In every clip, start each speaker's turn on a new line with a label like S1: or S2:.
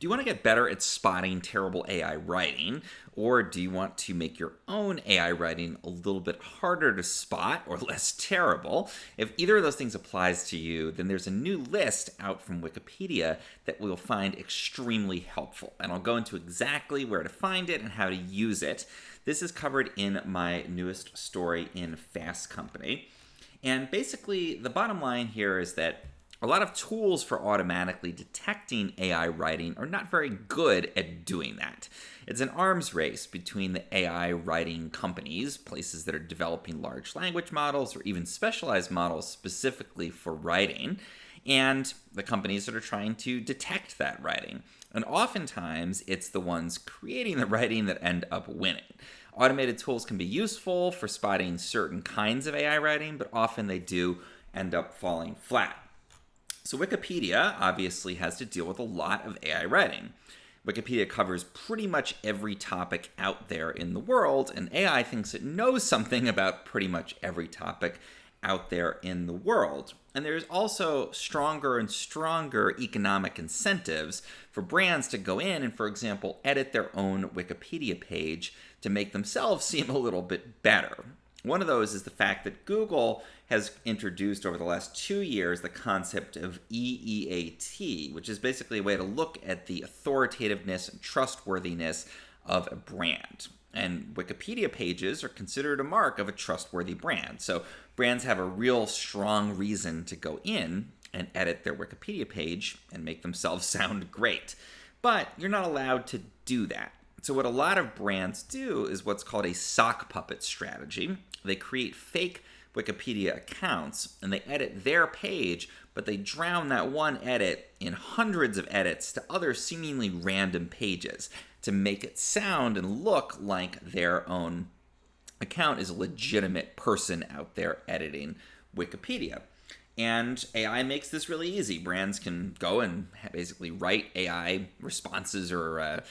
S1: Do you want to get better at spotting terrible AI writing, or do you want to make your own AI writing a little bit harder to spot or less terrible? If either of those things applies to you, then there's a new list out from Wikipedia that we'll find extremely helpful. And I'll go into exactly where to find it and how to use it. This is covered in my newest story in Fast Company. And basically, the bottom line here is that a lot of tools for automatically detecting AI writing are not very good at doing that. It's an arms race between the AI writing companies, places that are developing large language models or even specialized models specifically for writing, and the companies that are trying to detect that writing. And oftentimes, it's the ones creating the writing that end up winning. Automated tools can be useful for spotting certain kinds of AI writing, but often they do end up falling flat. So Wikipedia obviously has to deal with a lot of AI writing. Wikipedia covers pretty much every topic out there in the world, and AI thinks it knows something about pretty much every topic out there in the world. And there's also stronger and stronger economic incentives for brands to go in and, for example, edit their own Wikipedia page to make themselves seem a little bit better. One of those is the fact that Google has introduced over the last 2 years the concept of EEAT, which is basically a way to look at the authoritativeness and trustworthiness of a brand. And Wikipedia pages are considered a mark of a trustworthy brand. So brands have a real strong reason to go in and edit their Wikipedia page and make themselves sound great. But you're not allowed to do that. So what a lot of brands do is what's called a sock puppet strategy. They create fake Wikipedia accounts and they edit their page, but they drown that one edit in hundreds of edits to other seemingly random pages to make it sound and look like their own account is a legitimate person out there editing Wikipedia. And AI makes this really easy. Brands can go and basically write AI responses or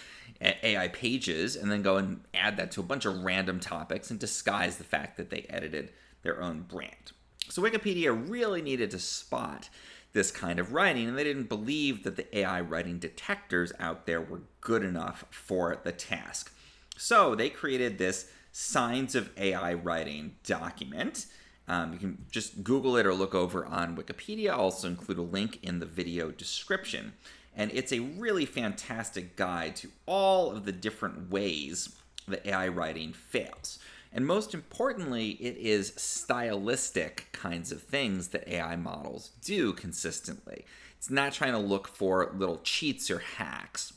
S1: AI pages and then go and add that to a bunch of random topics and disguise the fact that they edited their own brand. So Wikipedia really needed to spot this kind of writing, and they didn't believe that the AI writing detectors out there were good enough for the task. So they created this Signs of AI Writing document. You can just Google it or look over on Wikipedia. I'll also include a link in the video description. And it's a really fantastic guide to all of the different ways that AI writing fails. And most importantly, it is stylistic kinds of things that AI models do consistently. It's not trying to look for little cheats or hacks.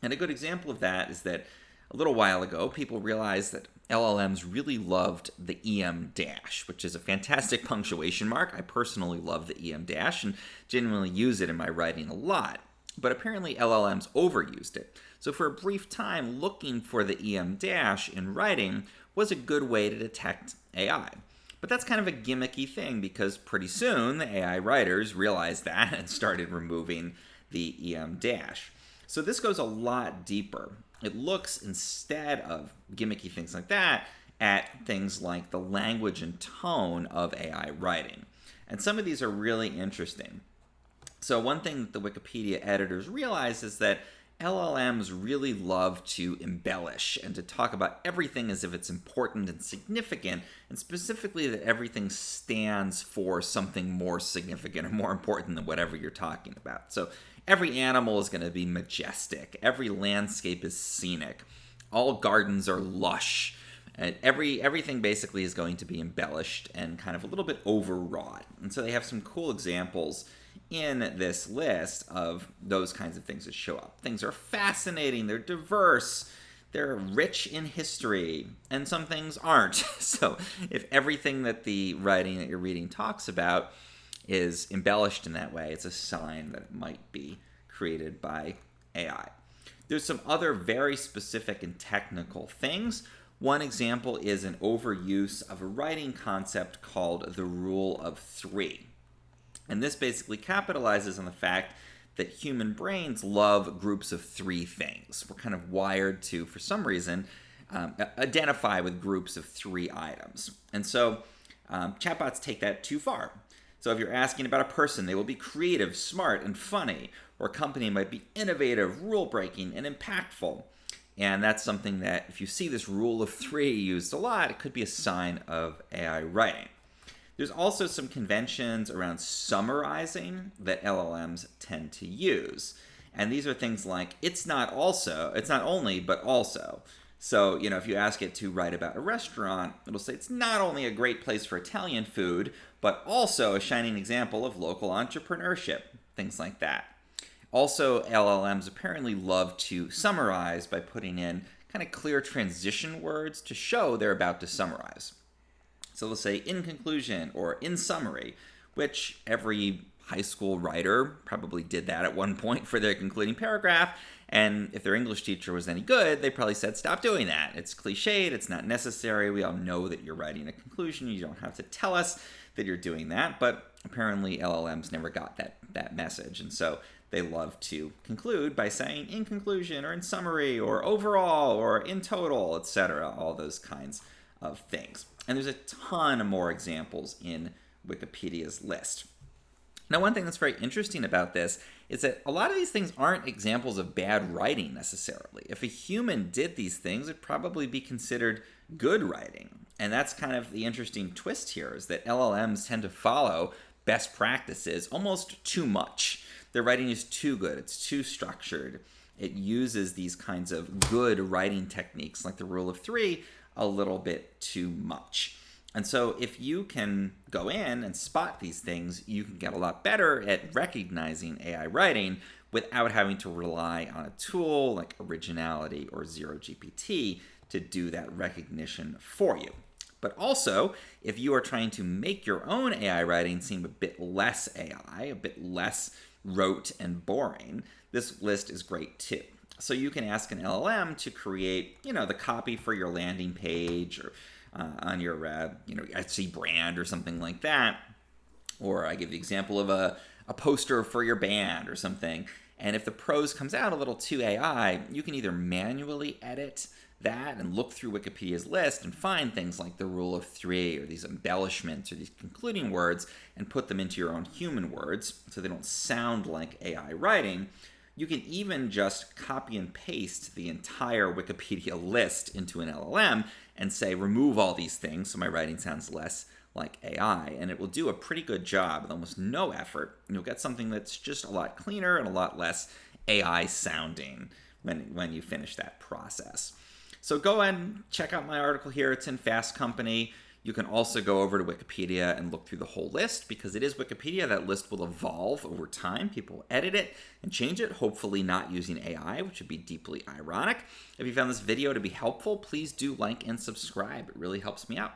S1: And a good example of that is that a little while ago, people realized that LLMs really loved the EM dash, which is a fantastic punctuation mark. I personally love the EM dash and genuinely use it in my writing a lot. But apparently LLMs overused it. So for a brief time, looking for the EM dash in writing was a good way to detect AI. But that's kind of a gimmicky thing because pretty soon the AI writers realized that and started removing the EM dash. So this goes a lot deeper. It looks, instead of gimmicky things like that, at things like the language and tone of AI writing. And some of these are really interesting. So one thing that the Wikipedia editors realize is that LLMs really love to embellish and to talk about everything as if it's important and significant, and specifically that everything stands for something more significant or more important than whatever you're talking about. So every animal is going to be majestic. Every landscape is scenic. All gardens are lush. And everything basically is going to be embellished and kind of a little bit overwrought. And so they have some cool examples in this list of those kinds of things that show up. Things are fascinating, they're diverse, they're rich in history, and some things aren't. So if everything that the writing that you're reading talks about is embellished in that way, it's a sign that it might be created by AI. There's some other very specific and technical things. One example is an overuse of a writing concept called the rule of three. And this basically capitalizes on the fact that human brains love groups of three things. We're kind of wired to, for some reason, identify with groups of three items. And so chatbots take that too far. So if you're asking about a person, they will be creative, smart, and funny. or a company might be innovative, rule-breaking, and impactful. And that's something that if you see this rule of 3 used a lot, it could be a sign of AI writing. There's also some conventions around summarizing that LLMs tend to use. And these are things like, it's not only, but also. So, if you ask it to write about a restaurant, it'll say it's not only a great place for Italian food, but also a shining example of local entrepreneurship, things like that. Also, LLMs apparently love to summarize by putting in kind of clear transition words to show they're about to summarize. So they'll say in conclusion or in summary, which every high school writer probably did that at one point for their concluding paragraph. And if their English teacher was any good, they probably said, stop doing that. It's cliched. It's not necessary. We all know that you're writing a conclusion. You don't have to tell us that you're doing that. But apparently LLMs never got that message. And so they love to conclude by saying in conclusion or in summary or overall or in total, etc. All those kinds of things. And there's a ton of more examples in Wikipedia's list. Now, one thing that's very interesting about this is that a lot of these things aren't examples of bad writing necessarily. If a human did these things, it'd probably be considered good writing. And that's kind of the interesting twist here, is that LLMs tend to follow best practices almost too much. Their writing is too good. It's too structured. It uses these kinds of good writing techniques like the rule of 3 a little bit too much. And so if you can go in and spot these things, you can get a lot better at recognizing AI writing without having to rely on a tool like Originality or ZeroGPT to do that recognition for you. But also, if you are trying to make your own AI writing seem a bit less AI, a bit less rote and boring, this list is great too. So you can ask an LLM to create, the copy for your landing page or on your, Etsy brand or something like that. Or I give the example of a poster for your band or something. And if the prose comes out a little too AI, you can either manually edit that and look through Wikipedia's list and find things like the rule of 3 or these embellishments or these concluding words and put them into your own human words so they don't sound like AI writing. You can even just copy and paste the entire Wikipedia list into an LLM and say, remove all these things so my writing sounds less like AI. And it will do a pretty good job with almost no effort. And you'll get something that's just a lot cleaner and a lot less AI sounding when you finish that process. So go ahead and check out my article here. It's in Fast Company. You can also go over to Wikipedia and look through the whole list because it is Wikipedia. That list will evolve over time. People will edit it and change it, hopefully not using AI, which would be deeply ironic. If you found this video to be helpful, please do like and subscribe. It really helps me out.